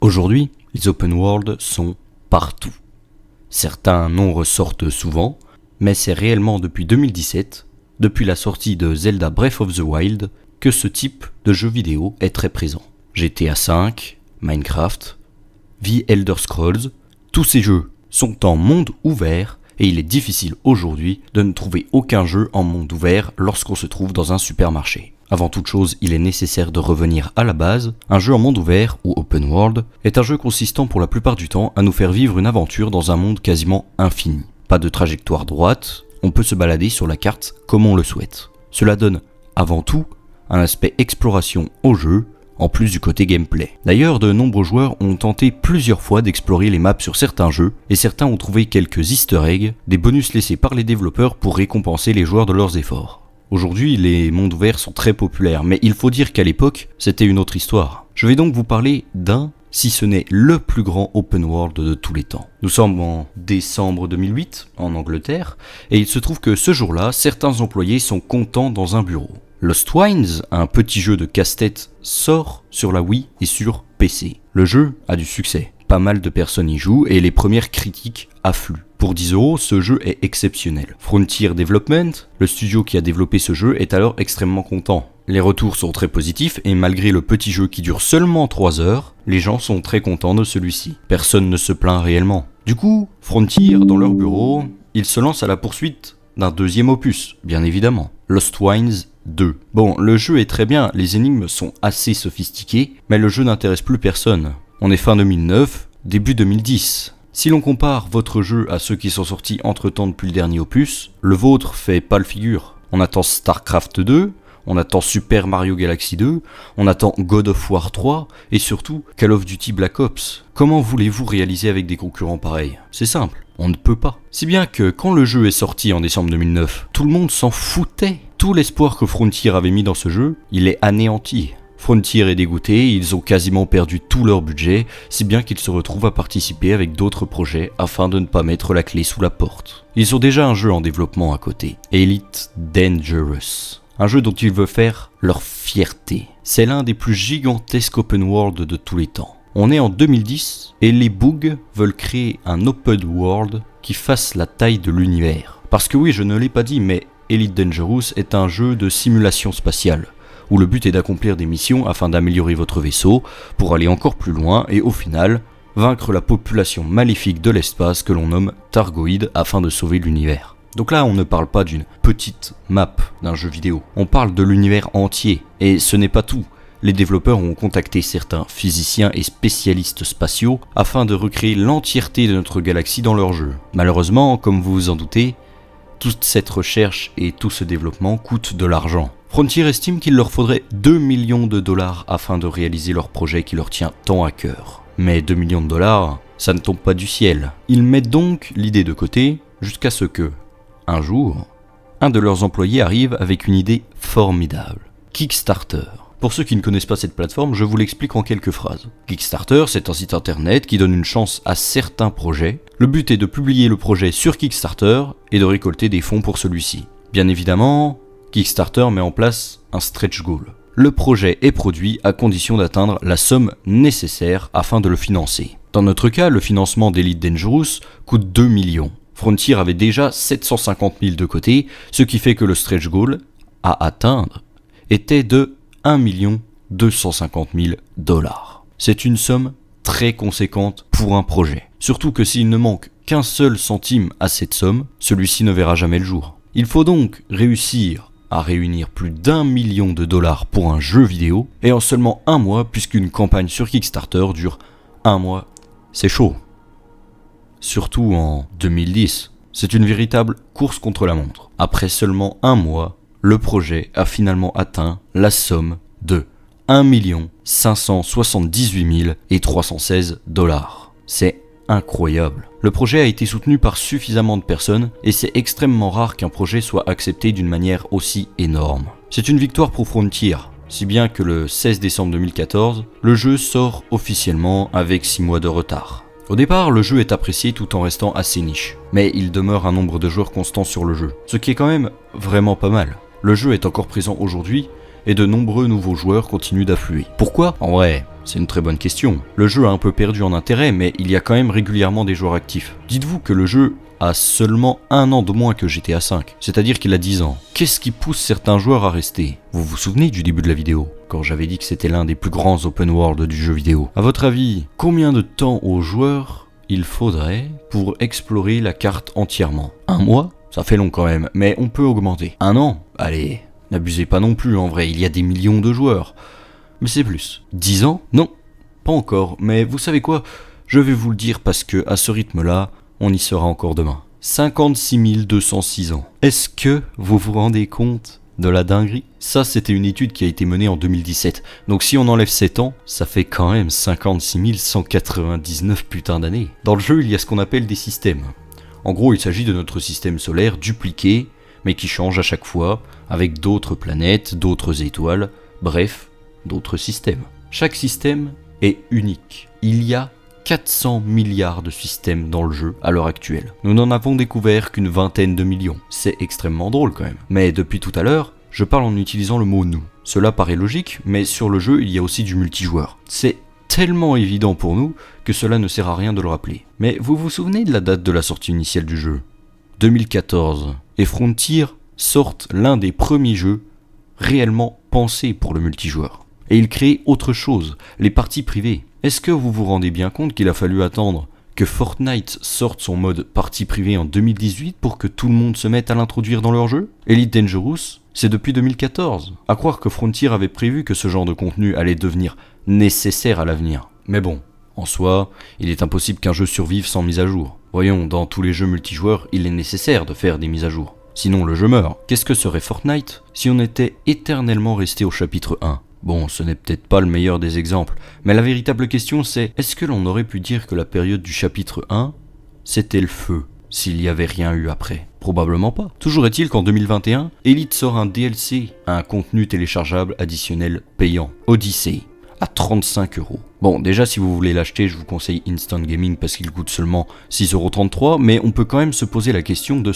Aujourd'hui, les open world sont partout. Certains noms ressortent souvent, mais c'est réellement depuis 2017, depuis la sortie de Zelda Breath of the Wild, que ce type de jeu vidéo est très présent. GTA V, Minecraft, The Elder Scrolls, tous ces jeux sont en monde ouvert et il est difficile aujourd'hui de ne trouver aucun jeu en monde ouvert lorsqu'on se trouve dans un supermarché. Avant toute chose, il est nécessaire de revenir à la base. Un jeu en monde ouvert, ou open world, est un jeu consistant pour la plupart du temps à nous faire vivre une aventure dans un monde quasiment infini. Pas de trajectoire droite, on peut se balader sur la carte comme on le souhaite. Cela donne, avant tout, un aspect exploration au jeu, en plus du côté gameplay. D'ailleurs, de nombreux joueurs ont tenté plusieurs fois d'explorer les maps sur certains jeux, et certains ont trouvé quelques easter eggs, des bonus laissés par les développeurs pour récompenser les joueurs de leurs efforts. Aujourd'hui, les mondes ouverts sont très populaires, mais il faut dire qu'à l'époque, c'était une autre histoire. Je vais donc vous parler d'un, si ce n'est le plus grand open world de tous les temps. Nous sommes en décembre 2008, en Angleterre, et il se trouve que ce jour-là, certains employés sont contents dans un bureau. Lost Wines, un petit jeu de casse-tête, sort sur la Wii et sur PC. Le jeu a du succès. Pas mal de personnes y jouent et les premières critiques affluent. Pour 10€, ce jeu est exceptionnel. Frontier Development, le studio qui a développé ce jeu, est alors extrêmement content. Les retours sont très positifs et malgré le petit jeu qui dure seulement 3 heures, les gens sont très contents de celui-ci. Personne ne se plaint réellement. Du coup, Frontier, dans leur bureau, ils se lancent à la poursuite d'un deuxième opus, bien évidemment. Lost Wines 2. Bon, le jeu est très bien, les énigmes sont assez sophistiquées, mais le jeu n'intéresse plus personne. On est fin 2009, début 2010. Si l'on compare votre jeu à ceux qui sont sortis entre-temps depuis le dernier opus, le vôtre fait pâle figure. On attend StarCraft 2, on attend Super Mario Galaxy 2, on attend God of War 3, et surtout Call of Duty Black Ops. Comment voulez-vous réaliser avec des concurrents pareils ? C'est simple, on ne peut pas. Si bien que quand le jeu est sorti en décembre 2009, tout le monde s'en foutait. Tout l'espoir que Frontier avait mis dans ce jeu, il est anéanti. Frontier est dégoûté, ils ont quasiment perdu tout leur budget, si bien qu'ils se retrouvent à participer avec d'autres projets afin de ne pas mettre la clé sous la porte. Ils ont déjà un jeu en développement à côté, Elite Dangerous, un jeu dont ils veulent faire leur fierté. C'est l'un des plus gigantesques open world de tous les temps. On est en 2010 et les Boog veulent créer un open world qui fasse la taille de l'univers. Parce que oui, je ne l'ai pas dit, mais Elite Dangerous est un jeu de simulation spatiale, où le but est d'accomplir des missions afin d'améliorer votre vaisseau, pour aller encore plus loin et au final, vaincre la population maléfique de l'espace que l'on nomme Targoïde afin de sauver l'univers. Donc là, on ne parle pas d'une petite map d'un jeu vidéo, on parle de l'univers entier, et ce n'est pas tout. Les développeurs ont contacté certains physiciens et spécialistes spatiaux afin de recréer l'entièreté de notre galaxie dans leur jeu. Malheureusement, comme vous vous en doutez, toute cette recherche et tout ce développement coûtent de l'argent. Frontier estime qu'il leur faudrait 2 millions de dollars afin de réaliser leur projet qui leur tient tant à cœur. Mais 2 millions de dollars, ça ne tombe pas du ciel. Ils mettent donc l'idée de côté jusqu'à ce que, un jour, un de leurs employés arrive avec une idée formidable. Kickstarter. Pour ceux qui ne connaissent pas cette plateforme, je vous l'explique en quelques phrases. Kickstarter, c'est un site internet qui donne une chance à certains projets. Le but est de publier le projet sur Kickstarter et de récolter des fonds pour celui-ci. Bien évidemment, Kickstarter met en place un stretch goal. Le projet est produit à condition d'atteindre la somme nécessaire afin de le financer. Dans notre cas, le financement d'Elite Dangerous coûte 2 millions. Frontier avait déjà 750 000 de côté, ce qui fait que le stretch goal à atteindre était de 1 250 000 dollars. C'est une somme très conséquente pour un projet. Surtout que s'il ne manque qu'un seul centime à cette somme, celui-ci ne verra jamais le jour. Il faut donc réussir à réunir plus d'1 million de dollars pour un jeu vidéo, et en seulement un mois, puisqu'une campagne sur Kickstarter dure un mois. C'est chaud. Surtout en 2010. C'est une véritable course contre la montre. Après seulement un mois, le projet a finalement atteint la somme de 1 578 316 dollars. C'est incroyable. Le projet a été soutenu par suffisamment de personnes et c'est extrêmement rare qu'un projet soit accepté d'une manière aussi énorme. C'est une victoire pour Frontier, si bien que le 16 décembre 2014, le jeu sort officiellement avec 6 mois de retard. Au départ, le jeu est apprécié tout en restant assez niche, mais il demeure un nombre de joueurs constant sur le jeu, ce qui est quand même vraiment pas mal. Le jeu est encore présent aujourd'hui et de nombreux nouveaux joueurs continuent d'affluer. Pourquoi ? En vrai, C'est une très bonne question. Le jeu a un peu perdu en intérêt, mais il y a quand même régulièrement des joueurs actifs. Dites-vous que le jeu a seulement 1 an de moins que GTA V, c'est-à-dire qu'il a 10 ans. Qu'est-ce qui pousse certains joueurs à rester? Vous vous souvenez du début de la vidéo, quand j'avais dit que c'était l'un des plus grands open world du jeu vidéo? À votre avis, combien de temps aux joueurs il faudrait pour explorer la carte entièrement? 1 mois? Ça fait long quand même, mais on peut augmenter. 1 an? Allez, n'abusez pas non plus, en vrai, il y a des millions de joueurs. Mais c'est plus. 10 ans? Non, pas encore, mais vous savez quoi? Je vais vous le dire parce que à ce rythme-là, on y sera encore demain. 56 206 ans. Est-ce que vous vous rendez compte de la dinguerie? Ça, c'était une étude qui a été menée en 2017. Donc si on enlève 7 ans, ça fait quand même 56 199 putains d'années. Dans le jeu, il y a ce qu'on appelle des systèmes. En gros, il s'agit de notre système solaire dupliqué, mais qui change à chaque fois, avec d'autres planètes, d'autres étoiles, bref, d'autres systèmes. Chaque système est unique. Il y a 400 milliards de systèmes dans le jeu à l'heure actuelle. Nous n'en avons découvert qu'une vingtaine de millions. C'est extrêmement drôle quand même. Mais depuis tout à l'heure, je parle en utilisant le mot « nous ». Cela paraît logique, mais sur le jeu, il y a aussi du multijoueur. C'est tellement évident pour nous que cela ne sert à rien de le rappeler. Mais vous vous souvenez de la date de la sortie initiale du jeu? 2014. Et Frontier sortent l'un des premiers jeux réellement pensés pour le multijoueur. Et il crée autre chose, les parties privées. Est-ce que vous vous rendez bien compte qu'il a fallu attendre que Fortnite sorte son mode partie privée en 2018 pour que tout le monde se mette à l'introduire dans leur jeu? Elite Dangerous, c'est depuis 2014. À croire que Frontier avait prévu que ce genre de contenu allait devenir nécessaire à l'avenir. Mais bon, en soi, il est impossible qu'un jeu survive sans mise à jour. Voyons, dans tous les jeux multijoueurs, il est nécessaire de faire des mises à jour. Sinon le jeu meurt. Qu'est-ce que serait Fortnite si on était éternellement resté au chapitre 1? Bon, ce n'est peut-être pas le meilleur des exemples, mais la véritable question c'est, est-ce que l'on aurait pu dire que la période du chapitre 1, c'était le feu, s'il n'y avait rien eu après? Probablement pas. Toujours est-il qu'en 2021, Elite sort un DLC, un contenu téléchargeable additionnel payant, Odyssey, à 35€. Bon, déjà si vous voulez l'acheter, je vous conseille Instant Gaming parce qu'il coûte seulement 6,33€, mais on peut quand même se poser la question de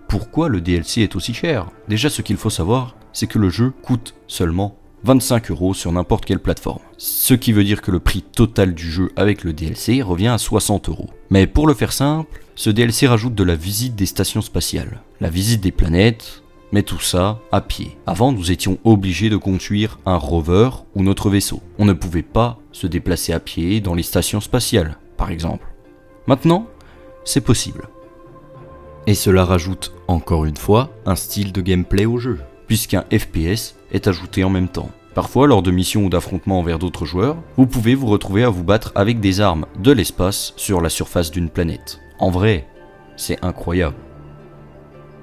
pourquoi le DLC est aussi cher. Déjà ce qu'il faut savoir, c'est que le jeu coûte seulement 25€ sur n'importe quelle plateforme. Ce qui veut dire que le prix total du jeu avec le DLC revient à 60€. Mais pour le faire simple, ce DLC rajoute de la visite des stations spatiales, la visite des planètes, mais tout ça à pied. Avant, nous étions obligés de conduire un rover ou notre vaisseau. On ne pouvait pas se déplacer à pied dans les stations spatiales, par exemple. Maintenant, c'est possible. Et cela rajoute, encore une fois, un style de gameplay au jeu, puisqu'un FPS est ajouté en même temps. Parfois, lors de missions ou d'affrontements envers d'autres joueurs, vous pouvez vous retrouver à vous battre avec des armes de l'espace sur la surface d'une planète. En vrai, c'est incroyable.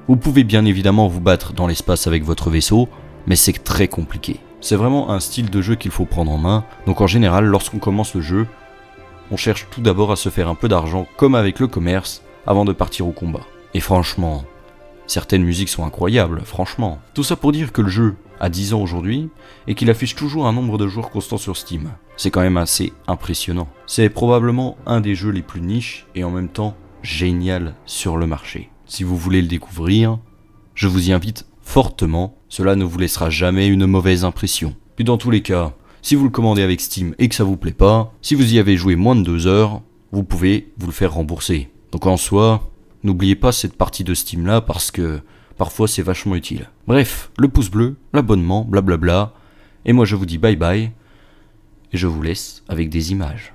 Vous pouvez bien évidemment vous battre dans l'espace avec votre vaisseau, mais c'est très compliqué. C'est vraiment un style de jeu qu'il faut prendre en main, donc en général, lorsqu'on commence le jeu, on cherche tout d'abord à se faire un peu d'argent, comme avec le commerce, avant de partir au combat. Et franchement, certaines musiques sont incroyables, franchement. Tout ça pour dire que le jeu a 10 ans aujourd'hui, et qu'il affiche toujours un nombre de joueurs constant sur Steam. C'est quand même assez impressionnant. C'est probablement un des jeux les plus niches, et en même temps génial sur le marché. Si vous voulez le découvrir, je vous y invite fortement, cela ne vous laissera jamais une mauvaise impression. Puis dans tous les cas, si vous le commandez avec Steam et que ça vous plaît pas, si vous y avez joué moins de 2 heures, vous pouvez vous le faire rembourser. Donc en soi, n'oubliez pas cette partie de Steam là parce que parfois c'est vachement utile. Bref, le pouce bleu, l'abonnement, blablabla, et moi je vous dis bye bye, et je vous laisse avec des images.